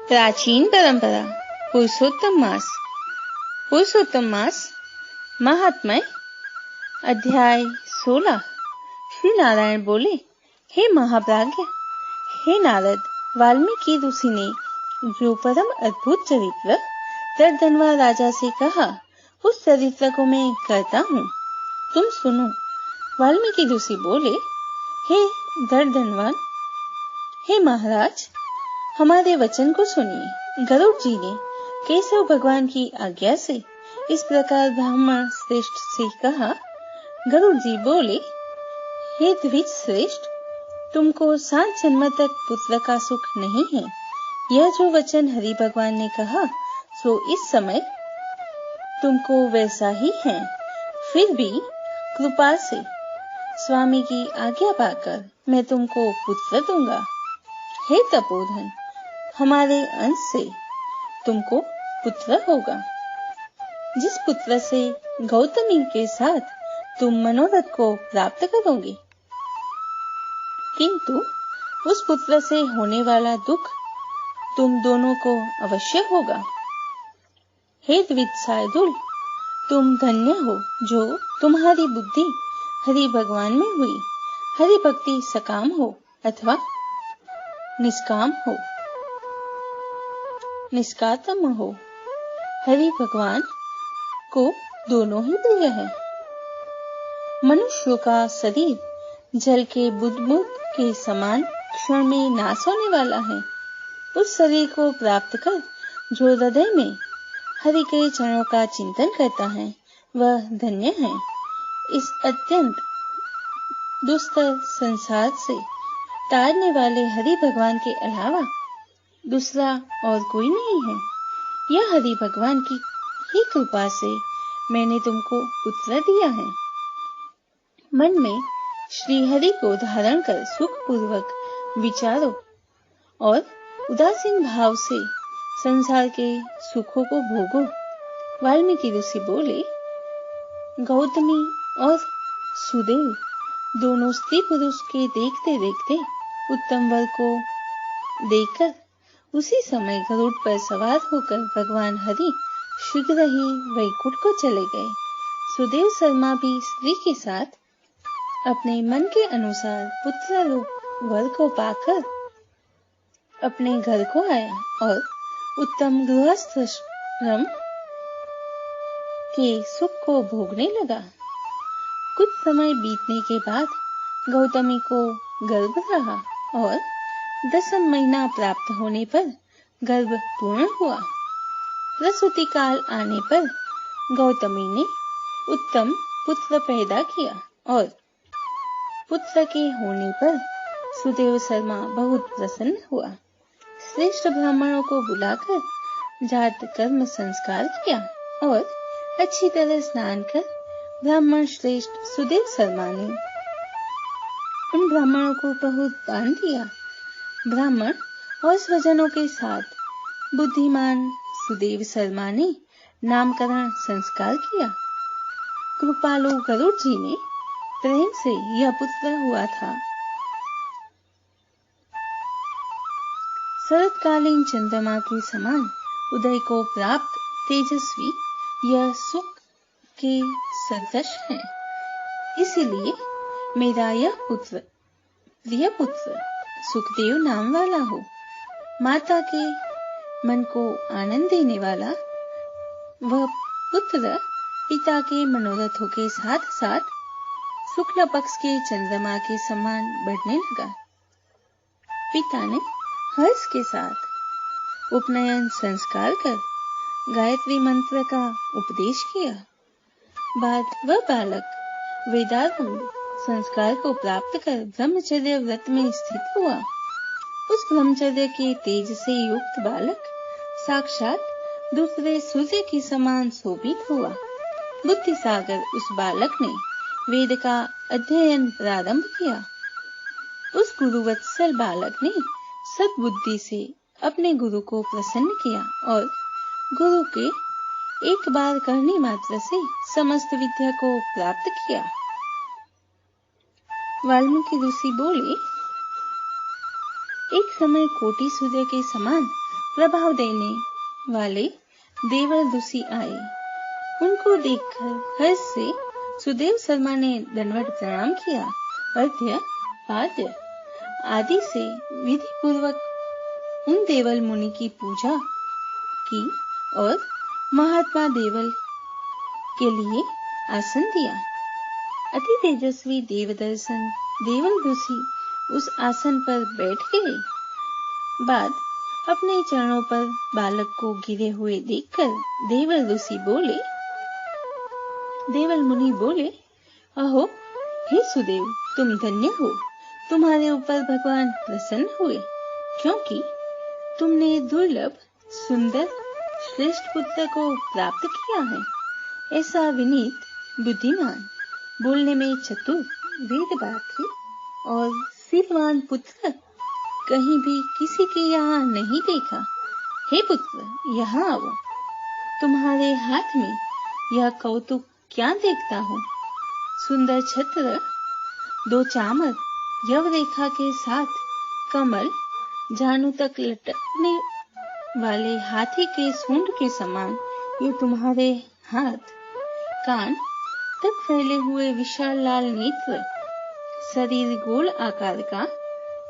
प्राचीन परंपरा पुरुषोत्तम मास। पुरुषोत्तम मास महात्म्य अध्याय 16। श्री नारायण बोले, हे महाप्राज्ञ, हे नारद, वाल्मीकि ऋषि ने जो परम अद्भुत चरित्र दर्दनवा राजा से कहा, उस चरित्र को मैं कहता हूँ, तुम सुनो। वाल्मीकि ऋषि बोले, हे दर्दनवन, हे महाराज, हमारे वचन को सुनिए। गरुड़ जी ने केशव भगवान की आज्ञा से इस प्रकार ब्राह्मण श्रेष्ठ से कहा। गरुड़ जी बोले, हे द्विज श्रेष्ठ, तुमको 7 जन्म तक पुत्र का सुख नहीं है। यह जो वचन हरि भगवान ने कहा, सो इस समय तुमको वैसा ही है। फिर भी कृपा से स्वामी की आज्ञा पाकर मैं तुमको पुत्र दूंगा। हे तपोधन, हमारे अंश से तुमको पुत्र होगा, जिस पुत्र से गौतमी के साथ तुम मनोरथ को प्राप्त करोगे। किंतु उस पुत्र से होने वाला दुख तुम दोनों को अवश्य होगा। हे द्विज शार्दूल, तुम धन्य हो जो तुम्हारी बुद्धि हरि भगवान में हुई। हरि भक्ति सकाम हो अथवा निष्काम हो, निष्कातम हो, हरि भगवान को दोनों ही प्रिय है। मनुष्यों का शरीर जल के बुदबुद के समान क्षण में नाश होने वाला है। उस शरीर को प्राप्त कर जो हृदय में हरि के चरणों का चिंतन करता है, वह धन्य है। इस अत्यंत दुस्तर संसार से तारने वाले हरि भगवान के अलावा दूसरा और कोई नहीं है। यह हरि भगवान की ही कृपा से मैंने तुमको पुत्र दिया है। मन में श्री हरि को धारण कर सुख पूर्वक विचारो और उदासीन भाव से संसार के सुखों को भोगो। वाल्मीकि ऋषि बोले, गौतमी और सुदेव दोनों स्त्री पुरुष के देखते देखते उत्तम वर को देखकर उसी समय गरुड़ पर सवार होकर भगवान हरि शीघ्र ही वैकुंठ को चले गए। सुदेव शर्मा भी स्त्री के साथ अपने मन के अनुसार पुत्र रूप वर को पाकर अपने घर को आया और उत्तम गृहस्थाश्रम के सुख को भोगने लगा। कुछ समय बीतने के बाद गौतमी को गर्भ रहा और 10वां महीना प्राप्त होने पर गर्भ पूर्ण हुआ। प्रसूति काल आने पर गौतमी ने उत्तम पुत्र पैदा किया और पुत्र के होने पर सुदेव शर्मा बहुत प्रसन्न हुआ। श्रेष्ठ ब्राह्मणों को बुलाकर जात कर्म संस्कार किया और अच्छी तरह स्नान कर ब्राह्मण श्रेष्ठ सुदेव शर्मा ने उन ब्राह्मणों को बहुत दान दिया। ब्राह्मण और स्वजनों के साथ बुद्धिमान सुदेव शर्मा ने नामकरण संस्कार किया। कृपालु गरुड़ जी ने प्रेम से यह पुत्र हुआ था। शरतकालीन चंद्रमा के समान उदय को प्राप्त तेजस्वी यह सुख के सदृश है। इसीलिए मेरा यह पुत्र प्रिय पुत्र सुखदेव नाम वाला हो। माता के मन को आनंद देने वाला वह पुत्र पिता के मनोरथों के साथ साथ शुक्ल पक्ष के चंद्रमा के समान बढ़ने लगा। पिता ने हर्ष के साथ उपनयन संस्कार कर गायत्री मंत्र का उपदेश किया। बाद वह बालक वेदांत संस्कार को प्राप्त कर ब्रह्मचर्य व्रत में स्थित हुआ। उस ब्रह्मचर्य के तेज से युक्त बालक साक्षात दूसरे सूर्य के समान शोभित हुआ। बुद्धि सागर उस बालक ने वेद का अध्ययन प्रारंभ किया। उस गुरुवत्सल बालक ने सद्बुद्धि से अपने गुरु को प्रसन्न किया और गुरु के एक बार कहने मात्र से समस्त विद्या को प्राप्त किया। वाल्मीकि ऋषि बोले, एक समय कोटि सूर्य के समान प्रभाव देने वाले देवर ऋषि आए। उनको देखकर हर्ष से सुदेव शर्मा ने दंडवत प्रणाम किया। अर्घ्य पाद्य आदि से विधि पूर्वक उन देवल मुनि की पूजा की और महात्मा देवल के लिए आसन दिया। अति तेजस्वी देवदर्शन देवल ऋषि उस आसन पर बैठ गए। बाद अपने चरणों पर बालक को गिरे हुए देखकर देवल ऋषि बोले, देवल मुनि बोले, अहो हे सुदेव, तुम धन्य हो। तुम्हारे ऊपर भगवान प्रसन्न हुए, क्योंकि तुमने दुर्लभ सुंदर श्रेष्ठ पुत्र को प्राप्त किया है। ऐसा विनीत, बुद्धिमान, बोलने में चतुर, वेदपाठी और शीलवान पुत्र कहीं भी किसी के यहाँ नहीं देखा। हे पुत्र, यहाँ आओ। तुम्हारे हाथ में यह कौतुक क्या देखता हूँ? सुंदर छत्र, 2 चामर, यव रेखा के साथ कमल जानु तक लटकने वाले हाथी के सूंड के समान ये तुम्हारे हाथ, कान तक फैले हुए विशाल लाल नेत्र, शरीर गोल आकार का,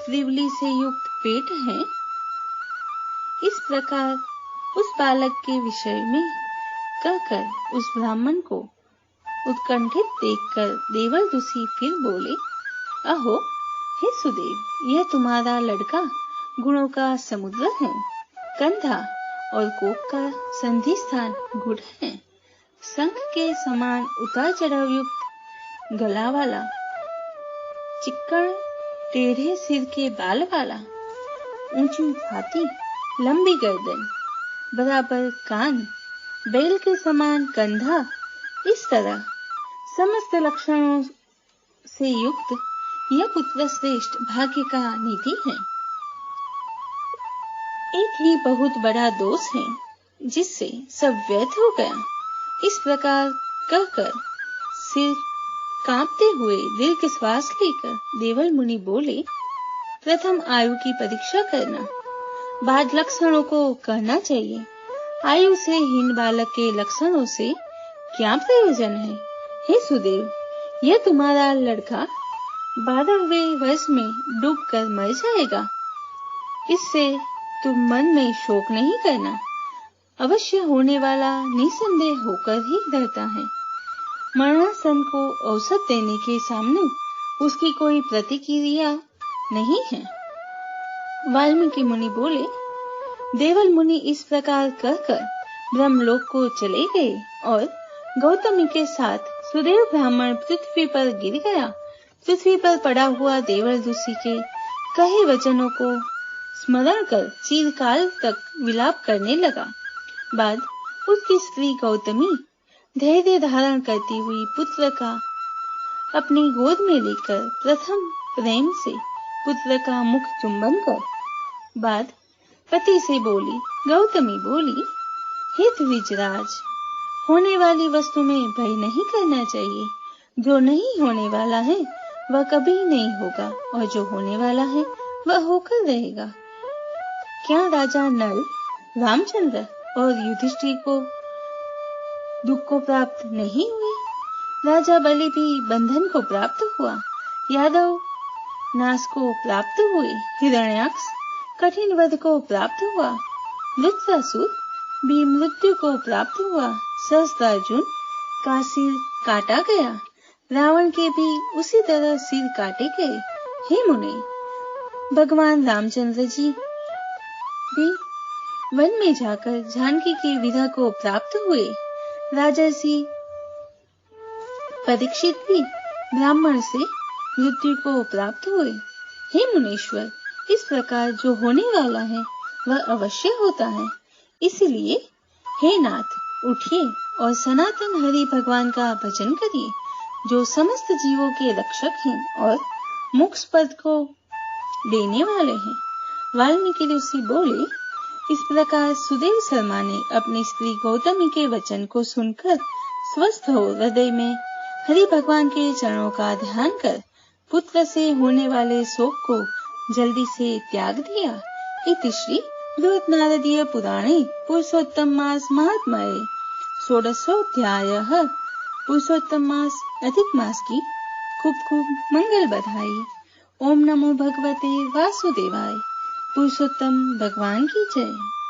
त्रिवली से युक्त पेट है। इस प्रकार उस बालक के विषय में कहकर उस ब्राह्मण को उत्कंठित देखकर देवल ऋषि फिर बोले, अहो हे सुदेव, यह तुम्हारा लड़का गुणों का समुद्र है। कंधा और कोक का संधि स्थान गुड़ है। शंख के समान उतार चढ़ाव युक्त गला वाला, चिक्कड़ टेढ़े सिर के बाल वाला, ऊंची छाती, लंबी गर्दन, बराबर कान, बैल के समान कंधा, इस तरह समस्त लक्षणों से युक्त यह पुत्र श्रेष्ठ भाग्य का निधि है। एक ही बहुत बड़ा दोष है जिससे सब व्यर्थ हो गया। इस प्रकार कहकर सिर कांपते हुए दीर्घ श्वास लेकर देवल मुनि बोले, प्रथम आयु की परीक्षा करना, बाद लक्षणों को कहना चाहिए। आयु से हीन बालक के लक्षणों से क्या प्रयोजन है? हे सुदेव, यह तुम्हारा लड़का 12वें वर्ष में डूबकर मर जाएगा। इससे तुम मन में शोक नहीं करना। अवश्य होने वाला निसंदेह होकर ही रहता है। मरणासन को औसत देने के सामने उसकी कोई प्रतिक्रिया नहीं है। वाल्मीकि मुनि बोले, देवल मुनि इस प्रकार कहकर ब्रह्मलोक को चले गए और गौतमी के साथ सुदेव ब्राह्मण पृथ्वी पर गिर गया। पृथ्वी पर पड़ा हुआ देवल ऋषि के कहे वचनों को स्मरण कर चिरकाल तक विलाप करने लगा। बाद उसकी स्त्री गौतमी धैर्य धारण करती हुई पुत्र का अपनी गोद में लेकर प्रथम प्रेम से पुत्र का मुख चुंबन कर बाद पति से बोली, गौतमी बोली, हे द्विजराज, होने वाली वस्तु में भय नहीं करना चाहिए। जो नहीं होने वाला है वह कभी नहीं होगा और जो होने वाला है वह होकर रहेगा। क्या राजा नल, रामचंद्र और युधिष्ठिर को दुख को प्राप्त नहीं हुए? राजा बलि भी बंधन को प्राप्त हुआ। यादव नाश को प्राप्त हुए। हिरण्याक्ष कठिन वध को प्राप्त हुआ। वृत्रासुर भी मृत्यु को प्राप्त हुआ। सहस्त्रार्जुन का सिर काटा गया। रावण के भी उसी तरह सिर काटे गए। हे मुने, भगवान रामचंद्र जी भी वन में जाकर जानकी के विरह को प्राप्त हुए। राजर्षि परीक्षित भी ब्राह्मण से मृत्यु को प्राप्त हुए। हे मुनीश्वर, इस प्रकार जो होने वाला है वह अवश्य होता है। इसलिए हे नाथ, उठिए और सनातन हरि भगवान का भजन करिए, जो समस्त जीवों के रक्षक हैं और मोक्ष पद को देने वाले हैं। वाल्मीकि ऋषि बोले, इस प्रकार सुदेव शर्मा ने अपनी स्त्री गौतमी के वचन को सुनकर स्वस्थ हो हृदय में हरि भगवान के चरणों का ध्यान कर पुत्र से होने वाले शोक को जल्दी से त्याग दिया। इति श्री बृहत् नारदीय पुराणे पुरुषोत्तम मास महात्म्ये षोडशोऽध्यायः। पुरुषोत्तम मास अधिक मास की खूब खूब मंगल बधाई। ओम नमो भगवते वासुदेवाय। पुरुषोत्तम भगवान की जय।